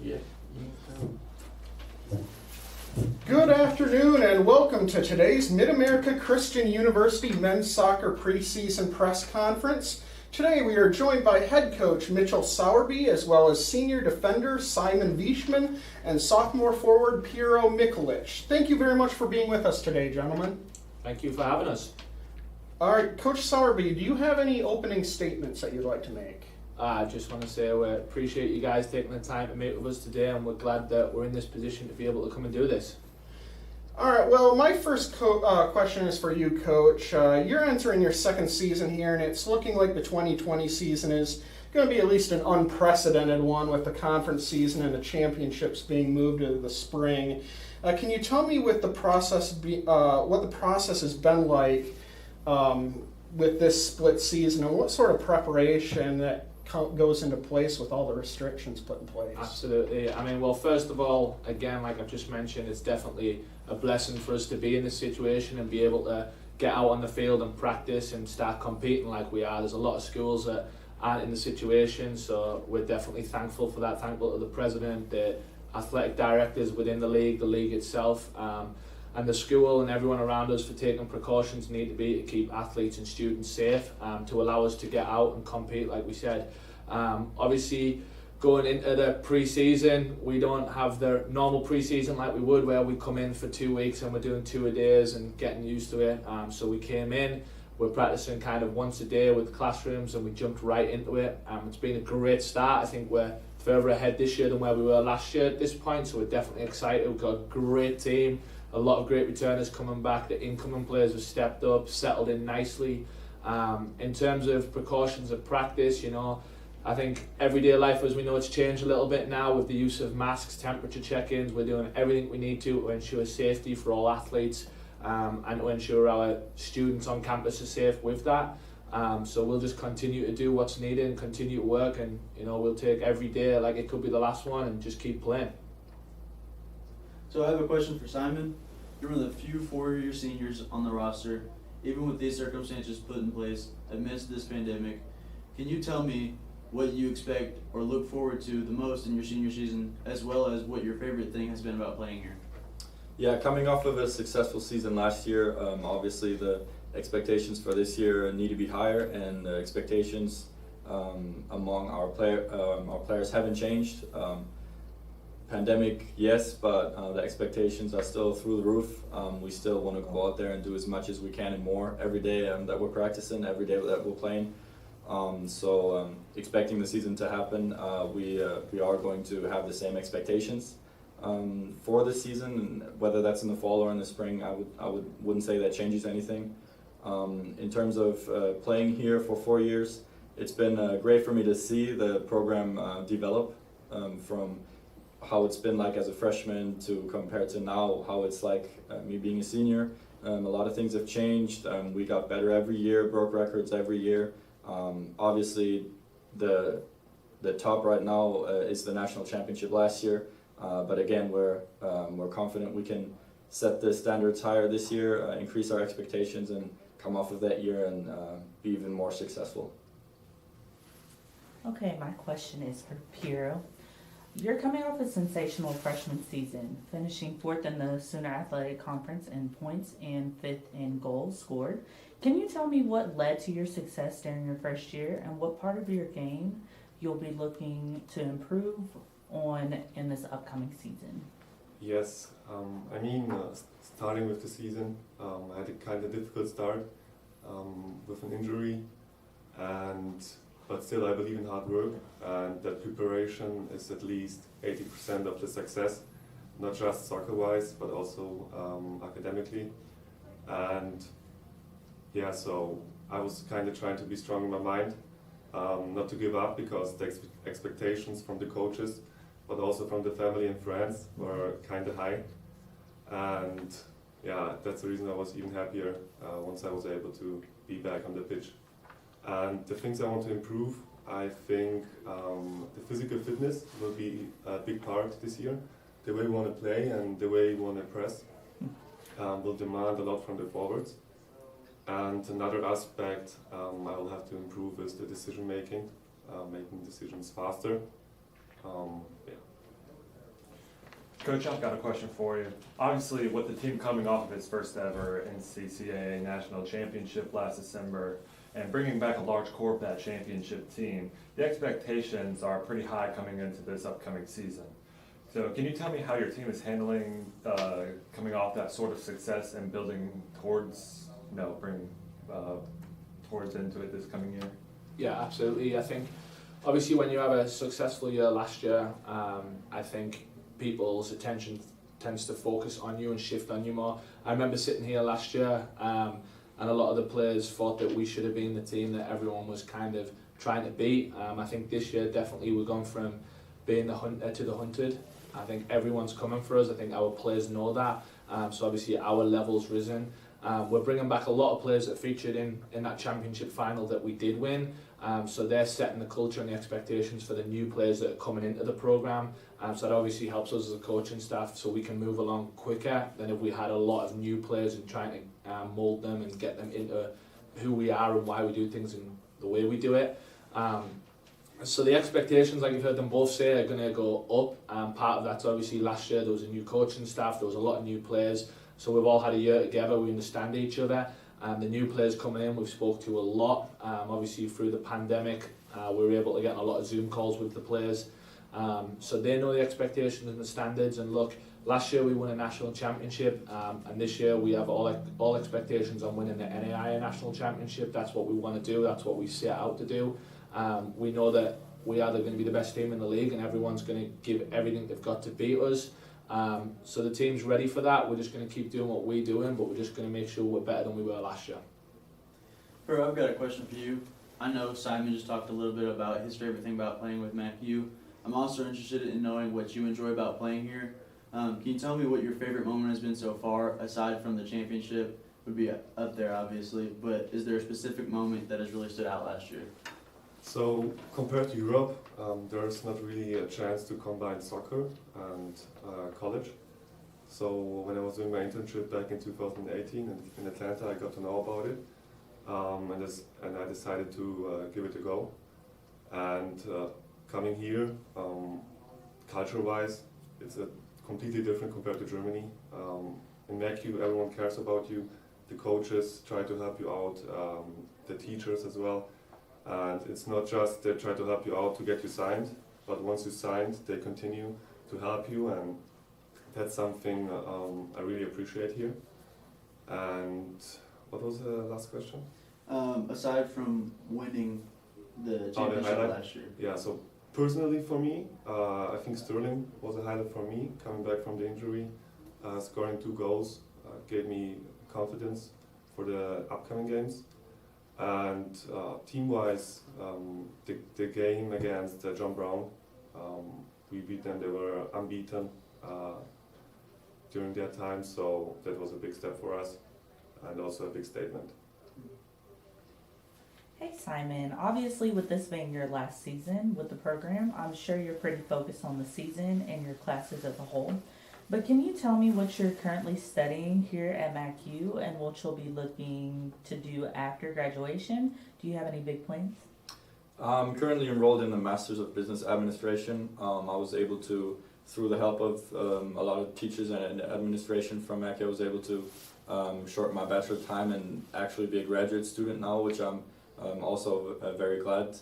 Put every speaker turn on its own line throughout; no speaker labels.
Yeah.
Good afternoon and welcome to today's Mid-America Christian University Men's Soccer Preseason Press Conference. Today we are joined by head coach Mitchell Sowerby as well as senior defender Simon Wiechman and sophomore forward Piero Mikulich. Thank you very much for being with us today, gentlemen.
Thank you for having us.
All right, Coach Sowerby, do you have any opening statements that you'd like to make?
I just want to say we appreciate you guys taking the time to meet with us today, and we're glad that we're in this position to be able to come and do this.
All right, well, my first question is for you, Coach. You're entering your second season here, and it's looking like the 2020 season is going to be at least an unprecedented one with the conference season and the championships being moved to the spring. Can you tell me what the process has been like with this split season, and what sort of preparation that goes into place with all the restrictions put in place?
Absolutely. I mean, well, first of all, again, like I've just mentioned, it's definitely a blessing for us to be in this situation and be able to get out on the field and practice and start competing like we are. There's a lot of schools that aren't in the situation, so we're definitely thankful for that, thankful to the president, the athletic directors within the league itself, and the school and everyone around us for taking precautions need to be to keep athletes and students safe, to allow us to get out and compete like we said. Obviously, going into the pre-season, we don't have the normal pre-season like we would, where we come in for 2 weeks and we're doing 2-a-days and getting used to it. So we came in, we're practicing kind of once a day with classrooms, and we jumped right into it. It's been a great start. I think we're further ahead this year than where we were last year at this point, so we're definitely excited. We've got a great team, a lot of great returners coming back. The incoming players have stepped up, settled in nicely. In terms of precautions of practice, you know, I think everyday life, as we know, it's changed a little bit now with the use of masks, temperature check-ins. We're doing everything we need to ensure safety for all athletes, and to ensure our students on campus are safe with that. So we'll just continue to do what's needed and continue to work, and you know, we'll take every day like it could be the last one and just keep playing.
So I have a question for Simon. You're one of the few four-year seniors on the roster. Even with these circumstances put in place amidst this pandemic, can you tell me what you expect or look forward to the most in your senior season, as well as what your favorite thing has been about playing here?
Yeah, coming off of a successful season last year, obviously the expectations for this year need to be higher, and the expectations among our players haven't changed. Pandemic, yes, but the expectations are still through the roof. We still want to go out there and do as much as we can and more every day that we're practicing, every day that we're playing. So expecting the season to happen, we are going to have the same expectations for the season. Whether that's in the fall or in the spring, I wouldn't say that changes anything. In terms of playing here for 4 years, it's been great for me to see the program develop from how it's been like as a freshman to compared to now, how it's like me being a senior. A lot of things have changed. We got better every year, broke records every year. Obviously, the top right now is the national championship last year, but again, we're confident we can set the standards higher this year, increase our expectations, and come off of that year and be even more successful.
Okay, my question is for Piero. You're coming off a sensational freshman season, finishing 4th in the Sooner Athletic Conference in points and 5th in goals scored. Can you tell me what led to your success during your first year, and what part of your game you'll be looking to improve on in this upcoming season?
Yes, starting with the season, I had a kind of difficult start with an injury, but still I believe in hard work, and that preparation is at least 80% of the success, not just soccer-wise, but also academically. And yeah, so I was kind of trying to be strong in my mind, not to give up, because the expectations from the coaches, but also from the family and friends, were kind of high. And yeah, that's the reason I was even happier once I was able to be back on the pitch. And the things I want to improve, I think the physical fitness will be a big part this year. The way we want to play and the way we want to press will demand a lot from the forwards. And another aspect I will have to improve is the decision making, making decisions faster. Yeah. Coach, I've got a question for you. Obviously, with the team coming off of its first ever NCCAA National Championship last December and bringing back a large core of that championship team, the expectations are pretty high coming into this upcoming season. So can you tell me how your team is handling coming off that sort of success and building towards, bringing towards into it this coming year?
Yeah, absolutely. I think obviously when you have a successful year last year, I think people's attention tends to focus on you and shift on you more. I remember sitting here last year and a lot of the players thought that we should have been the team that everyone was kind of trying to beat. I think this year definitely we've gone from being the hunter to the hunted. I think everyone's coming for us. I think our players know that. So obviously our level's risen. We're bringing back a lot of players that featured in that championship final that we did win. So they're setting the culture and the expectations for the new players that are coming into the program. So that obviously helps us as a coaching staff so we can move along quicker than if we had a lot of new players and trying to mould them and get them into who we are and why we do things and the way we do it. So the expectations, like you've heard them both say, are going to go up. Part of that's obviously last year there was a new coaching staff, there was a lot of new players. So we've all had a year together, we understand each other. The new players coming in, we've spoke to a lot. Obviously through the pandemic, we were able to get a lot of Zoom calls with the players. So they know the expectations and the standards. And look, last year we won a national championship, and this year we have all expectations on winning the NAIA national championship. That's what we want to do, that's what we set out to do. We know that we are going to be the best team in the league and everyone's going to give everything they've got to beat us. So the team's ready for that. We're just going to keep doing what we're doing, but we're just going to make sure we're better than we were last year.
Bro, I've got a question for you. I know Simon just talked a little bit about his favorite thing about playing with MACU. I'm also interested in knowing what you enjoy about playing here. Can you tell me what your favorite moment has been so far, aside from the championship? Would be up there, obviously, but is there a specific moment that has really stood out last year?
So compared to Europe, there's not really a chance to combine soccer and college. So when I was doing my internship back in 2018 in Atlanta, I got to know about it, and I decided to give it a go. And coming here, culture-wise, it's a completely different compared to Germany. In MACU, everyone cares about you. The coaches try to help you out, the teachers as well. And it's not just they try to help you out to get you signed, but once you signed, they continue to help you, and that's something I really appreciate here. And what was the last question?
Aside from winning the championship last year.
Yeah, so personally for me, I think Sterling was a highlight for me, coming back from the injury, scoring 2 goals, gave me confidence for the upcoming games. And team-wise, the game against John Brown, we beat them. They were unbeaten during their time, so that was a big step for us and also a big statement.
Hey Simon, obviously with this being your last season with the program, I'm sure you're pretty focused on the season and your classes as a whole. But can you tell me what you're currently studying here at MACU and what you'll be looking to do after graduation? Do you have any big plans?
I'm currently enrolled in the Masters of Business Administration. I was able to, through the help of a lot of teachers and administration from MACU, I was able to shorten my bachelor time and actually be a graduate student now, which I'm also very glad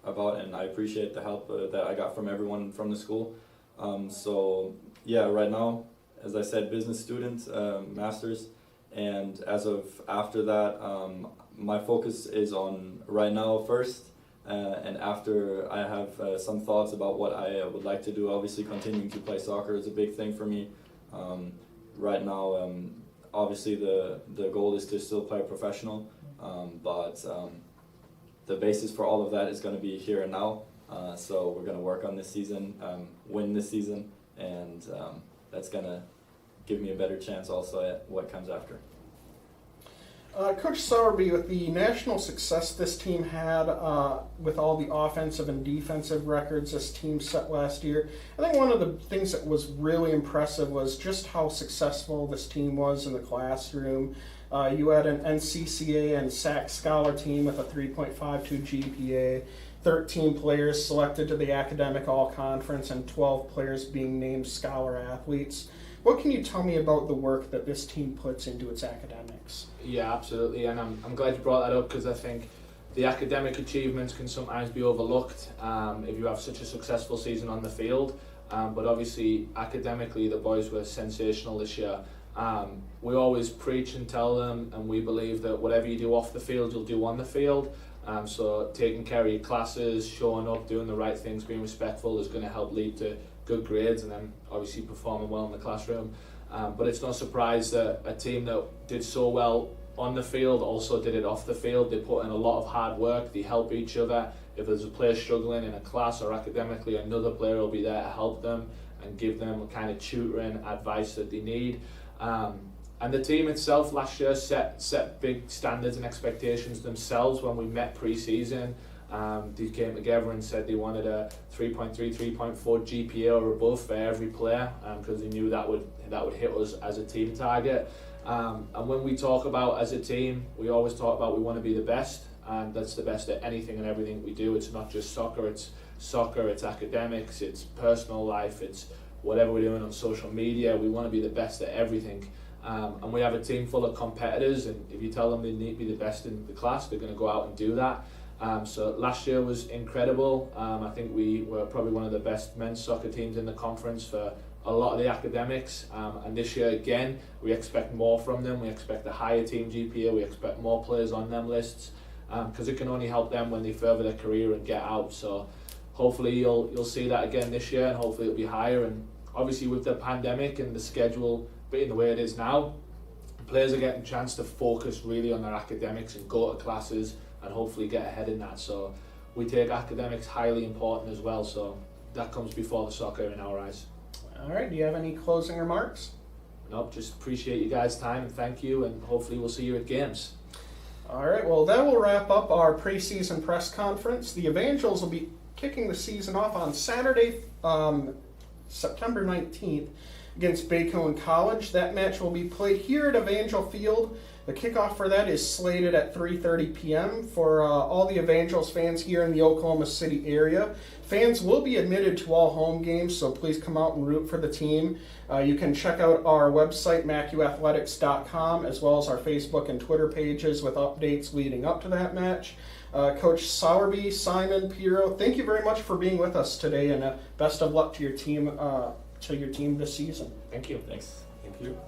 about, and I appreciate the help that I got from everyone from the school. So yeah, right now, as I said, business student, master's, and as of after that, my focus is on right now first, and after I have some thoughts about what I would like to do. Obviously, continuing to play soccer is a big thing for me. Right now, obviously the goal is to still play professional, but the basis for all of that is going to be here and now. So we're going to work on this season, win this season, and that's going to give me a better chance also at what comes after.
Coach Sowerby, with the national success this team had, with all the offensive and defensive records this team set last year, I think one of the things that was really impressive was just how successful this team was in the classroom. You had an NCCA and SAC Scholar team with a 3.52 GPA. 13 players selected to the academic all-conference and 12 players being named scholar athletes. What can you tell me about the work that this team puts into its academics?
Yeah, absolutely, and I'm glad you brought that up because I think the academic achievements can sometimes be overlooked if you have such a successful season on the field. But obviously, academically, the boys were sensational this year. We always preach and tell them, and we believe that whatever you do off the field, you'll do on the field. So taking care of your classes, showing up, doing the right things, being respectful is going to help lead to good grades and then obviously performing well in the classroom. But it's no surprise that a team that did so well on the field also did it off the field. They put in a lot of hard work, they help each other. If there's a player struggling in a class or academically, another player will be there to help them and give them the kind of tutoring advice that they need. And the team itself last year set big standards and expectations themselves when we met pre-season. They came together and said they wanted a 3.3, 3.4 GPA or above for every player because they knew that would hit us as a team target. And when we talk about as a team, we always talk about we want to be the best, and that's the best at anything and everything we do. It's not just soccer, it's academics, it's personal life, it's whatever we're doing on social media. We want to be the best at everything. And we have a team full of competitors, and if you tell them they need to be the best in the class, they're going to go out and do that. So last year was incredible. I think we were probably one of the best men's soccer teams in the conference for a lot of the academics. And this year again, we expect more from them. We expect a higher team GPA. We expect more players on them lists because it can only help them when they further their career and get out. So hopefully you'll see that again this year, and hopefully it'll be higher. And obviously with the pandemic and the schedule being the way it is now, players are getting a chance to focus really on their academics and go to classes and hopefully get ahead in that. So we take academics highly important as well, so that comes before the soccer in our eyes.
All right, do you have any closing remarks?
Nope, just appreciate you guys' time and thank you, and hopefully we'll see you at games.
All right, well, that will wrap up our preseason press conference. The Evangels will be kicking the season off on Saturday, September 19th against Bacone College. That match will be played here at Evangel Field. The kickoff for that is slated at 3:30 p.m. for all the Evangels fans here in the Oklahoma City area. Fans will be admitted to all home games, so please come out and root for the team. You can check out our website, MACUathletics.com, as well as our Facebook and Twitter pages with updates leading up to that match. Coach Sowerby, Simon, Piero, thank you very much for being with us today, and best of luck to your team this season.
Thank you.
Thanks.
Thank you.